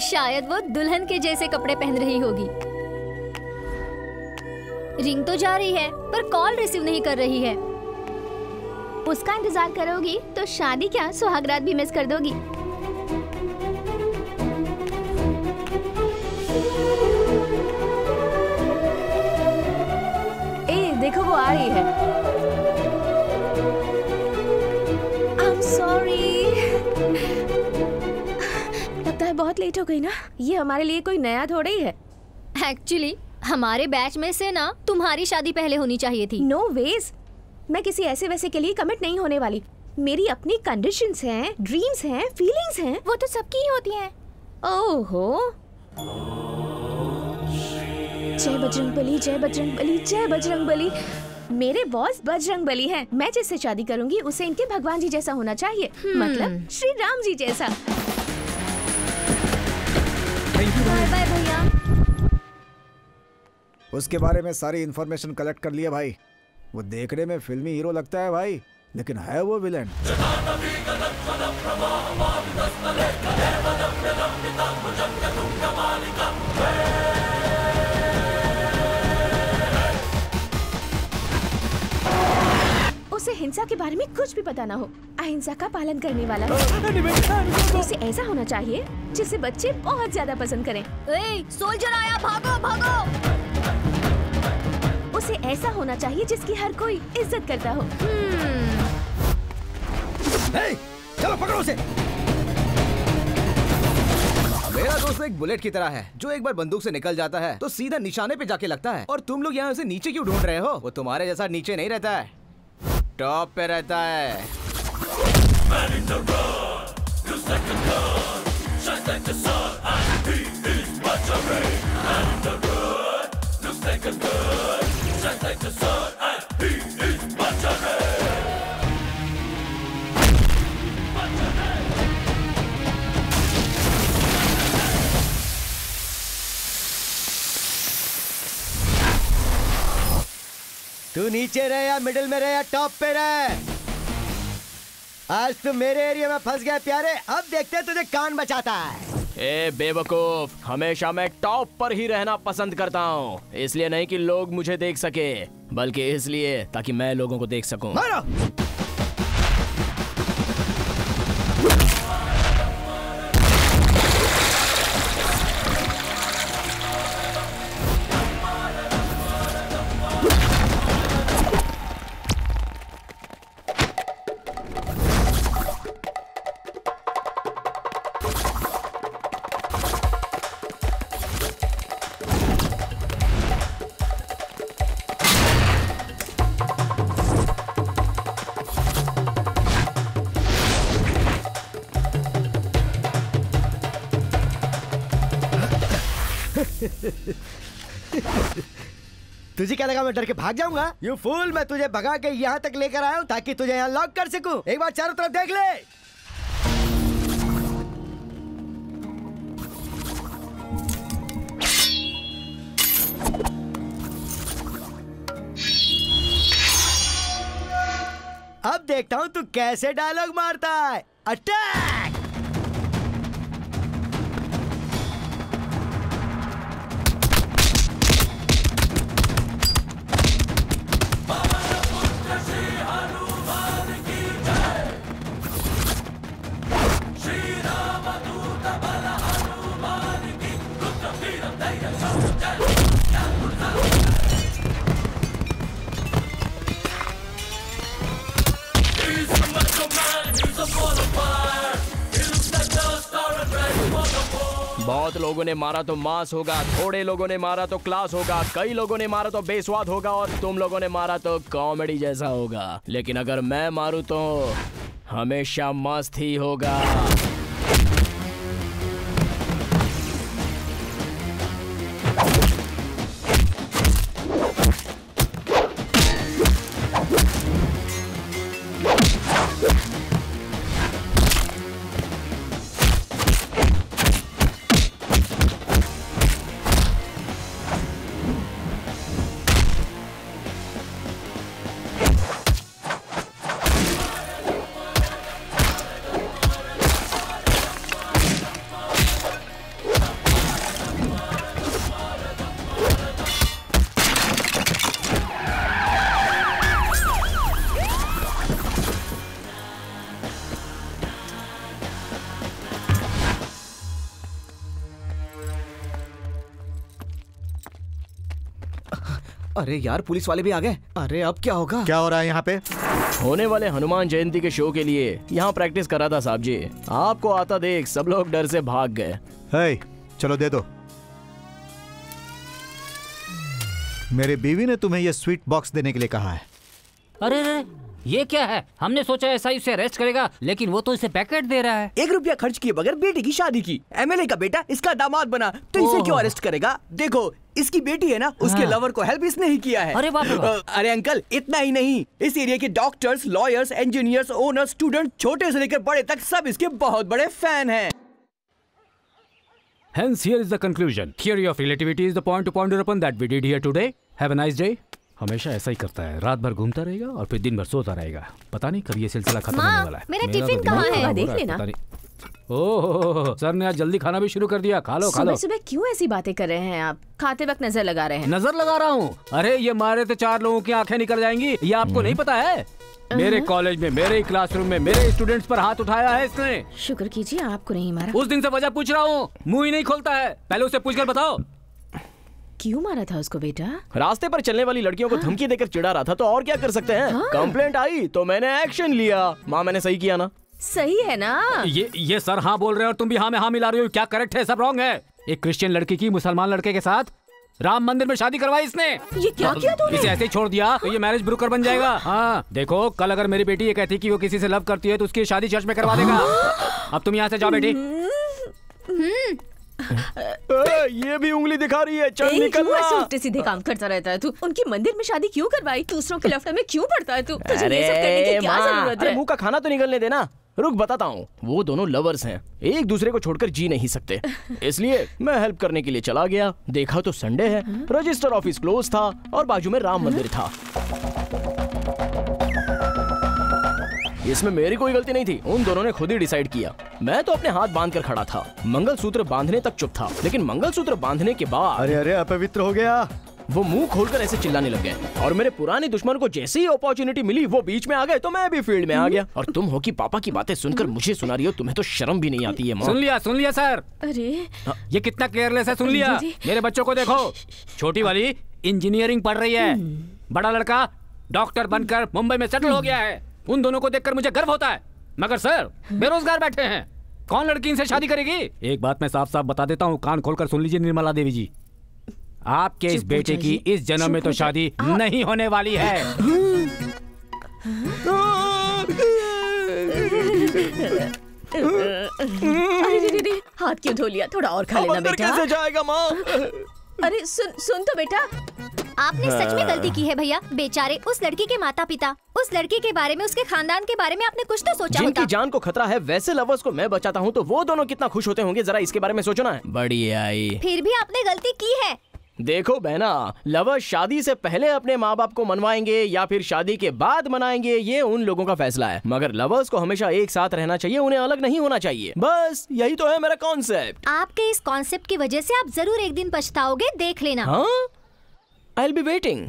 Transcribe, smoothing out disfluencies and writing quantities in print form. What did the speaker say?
शायद वो दुल्हन के जैसे कपड़े पहन रही होगी। रिंग तो जा रही है पर कॉल रिसीव नहीं कर रही है। उसका इंतजार करोगी तो शादी क्या सुहागरात भी मिस कर दोगी। ए देखो वो आ रही है। I'm sorry। लगता है बहुत लेट हो गई ना। ये हमारे लिए कोई नया थोड़ा ही है। एक्चुअली हमारे बैच में से ना तुम्हारी शादी पहले होनी चाहिए थी। नो वेज, मैं किसी ऐसे वैसे के लिए कमिट नहीं होने वाली। मेरी अपनी कंडीशंस हैं, ड्रीम्स हैं, फीलिंग्स हैं। वो तो सबकी ही होती हैं। ओहो, जय बजरंग बली, जय बजरंग बली, जय बजरंग बली। मेरे बॉस बजरंग बली हैं। मैं जिससे शादी करूंगी उसे इनके भगवान जी जैसा होना चाहिए। मतलब श्री राम जी जैसा। बाय बाय भैया। उसके बारे में सारी इन्फॉर्मेशन कलेक्ट कर लिया भाई। वो देखने में फिल्मी हीरो लगता है भाई, लेकिन है वो विलेन। उसे हिंसा के बारे में कुछ भी पता ना हो, अहिंसा का पालन करने वाला। उसे ऐसा होना चाहिए जिसे बच्चे बहुत ज्यादा पसंद करें। सोल्जर आया, भागो भागो। उसे ऐसा होना चाहिए जिसकी हर कोई इज्जत करता हो। चलो पकड़ो उसे। मेरा दोस्त एक बुलेट की तरह है जो एक बार बंदूक से निकल जाता है तो सीधा निशाने पे जाके लगता है। और तुम लोग यहाँ उसे नीचे क्यों ढूंढ रहे हो? वो तुम्हारे जैसा नीचे नहीं रहता है, टॉप पे रहता है। तू नीचे रहे या मिडिल में रहे या टॉप पे रहे, आज तू मेरे एरिया में फंस गया प्यारे। अब देखते हैं तुझे कौन बचाता है। ए बेवकूफ, हमेशा मैं टॉप पर ही रहना पसंद करता हूँ। इसलिए नहीं कि लोग मुझे देख सके, बल्कि इसलिए ताकि मैं लोगों को देख सकूं। मारो। तुझे क्या लगा मैं डर के भाग जाऊंगा? यू फूल, मैं तुझे भगा के यहाँ तक लेकर आया हूँ ताकि तुझे यहाँ लॉक कर सकूं। एक बार चारों तरफ देख ले। अब देखता हूँ तू कैसे डायलॉग मारता है। अटैक! बहुत लोगों ने मारा तो मास होगा, थोड़े लोगों ने मारा तो क्लास होगा, कई लोगों ने मारा तो बेस्वाद होगा और तुम लोगों ने मारा तो कॉमेडी जैसा होगा। लेकिन अगर मैं मारूं तो हमेशा मस्त ही होगा। अरे यार पुलिस वाले भी आ गए। अरे अब क्या होगा? क्या हो रहा है यहाँ पे? होने वाले हनुमान जयंती के शो के लिए यहाँ प्रैक्टिस कर रहा था साहब जी। आपको आता देख सब लोग डर से भाग गए। हे, चलो दे दो। मेरी बीवी ने तुम्हें ये स्वीट बॉक्स देने के लिए कहा है। अरे अरे ये क्या है? हमने सोचा ऐसा इसे अरेस्ट करेगा, लेकिन वो तो इसे पैकेट दे रहा है। 1 रुपया खर्च किए बगैर बेटी की शादी की। एमएलए का बेटा इसका दामाद बना तो इसे क्यों अरेस्ट करेगा? देखो इसकी बेटी है ना, उसके लवर को हेल्प इसने ही किया है। अरे बाप रे बाप। अरे अंकल इतना ही नहीं, इस एरिया के doctors, lawyers, engineers, owners, student, छोटे से लेकर बड़े तक सब इसके बहुत बड़े फैन हैं। Hence, here is the conclusion. Theory of relativity is the point to ponder upon that we did here today. Have a nice day. हमेशा ऐसा ही करता है, रात भर घूमता रहेगा और फिर दिन भर सोता रहेगा। पता नहीं कब ये सिलसिला खत्म होने वाला है। मेरा टिफिन कहाँ है? देख लेना। ओह, सर ने आज जल्दी खाना भी शुरू कर दिया। खा लो खा लो। सुबह क्यों ऐसी बातें कर रहे हैं आप? खाते वक्त नजर लगा रहे हैं। नजर लगा रहा हूँ? अरे ये मारे तो 4 लोगों की आंखें निकल जाएंगी, ये आपको नहीं पता है? मेरे कॉलेज में, मेरे क्लासरूम में, मेरे स्टूडेंट्स पर हाथ उठाया है इसने। शुक्र कीजिए आपको नहीं मारा। उस दिन से वजह पूछ रहा हूँ, मुंह ही नहीं खोलता है। पहले उसे पूछकर बताओ क्यों मारा था उसको बेटा? रास्ते पर चलने वाली लड़कियों को धमकी देकर चिढ़ा रहा था, तो और क्या कर सकते हैं? कंप्लेंट आई तो मैंने एक्शन लिया। माँ मैंने सही किया ना? सही है ना? ये सर हाँ बोल रहे हैं और तुम भी हाँ में हाँ मिला रही हो। क्या करेक्ट है? सब रॉन्ग है। एक क्रिश्चियन लड़की की मुसलमान लड़के के साथ राम मंदिर में शादी करवाई इसने। ये क्या किया तूने? इसे ऐसे ही छोड़ दिया तो ये मैरिज ब्रोकर बन जाएगा। हाँ देखो, कल अगर मेरी बेटी ये कहती कि वो किसी से लव करती है तो उसकी शादी चर्च में करवा देगा। अब तुम यहाँ से जाओ बेटी। ये भी उंगली दिखा रही है। चल निकल। उल्टे सीधे काम करता रहता है तू। उनकी मंदिर में शादी क्यों करवाई? दूसरों के लफड़े में क्यों पड़ता है तू? तुझे ये सब करने की क्या जरूरत है? मुंह का खाना तो निकलने देना। रुक बताता हूँ। वो दोनों लवर्स हैं, एक दूसरे को छोड़कर जी नहीं सकते, इसलिए मैं हेल्प करने के लिए चला गया। देखा तो संडे है, रजिस्टर ऑफिस क्लोज था और बाजू में राम मंदिर था। इसमें मेरी कोई गलती नहीं थी, उन दोनों ने खुद ही डिसाइड किया। मैं तो अपने हाथ बांध कर खड़ा था, मंगलसूत्र बांधने तक चुप था, लेकिन मंगलसूत्र बांधने के बाद अरे अरे अपवित्र हो गया। वो मुंह खोलकर ऐसे चिल्लाने लग गए और मेरे पुराने दुश्मन को जैसे ही अपॉर्चुनिटी मिली वो बीच में आ गए, तो मैं भी फील्ड में आ गया। और तुम हो कि पापा की बातें सुनकर मुझे सुना रही हो, तुम्हें तो शर्म भी नहीं आती है माँ। सुन लिया सर। अरे ये कितना केयरलेस है, सुन लिया। मेरे बच्चों को देखो, छोटी वाली इंजीनियरिंग पढ़ रही है, बड़ा लड़का डॉक्टर बनकर मुंबई में सेटल हो गया है। उन दोनों को देखकर मुझे गर्व होता है, मगर सर बेरोजगार बैठे हैं, कौन लड़की इनसे शादी करेगी? एक बात मैं साफ साफ बता देता हूँ, कान खोलकर सुन लीजिए निर्मला देवी जी, आपके इस बेटे की इस जन्म में तो शादी नहीं होने वाली है। अरे हाथ क्यों धो लिया? थोड़ा और खा लेना बेटा। कैसे जाएगा माँ? अरे सुन तो बेटा, आपने सच में गलती की है भैया। बेचारे उस लड़की के माता पिता, उस लड़की के बारे में, उसके खानदान के बारे में आपने कुछ तो सोचा जिनकी होता। जान को खतरा है वैसे लवर्स को मैं बचाता हूँ तो वो दोनों कितना खुश होते होंगे, जरा इसके बारे में सोचो ना। बढ़िया आई। फिर भी आपने गलती की है। देखो बहना, लवर्स शादी से पहले अपने माँ बाप को मनवाएंगे या फिर शादी के बाद मनाएंगे, ये उन लोगों का फैसला है, मगर लवर्स को हमेशा एक साथ रहना चाहिए, उन्हें अलग नहीं होना चाहिए। बस यही तो है मेरा कॉन्सेप्ट। आपके इस कॉन्सेप्ट की वजह से आप जरूर एक दिन पछताओगे, देख लेना। हाँ? I'll be waiting.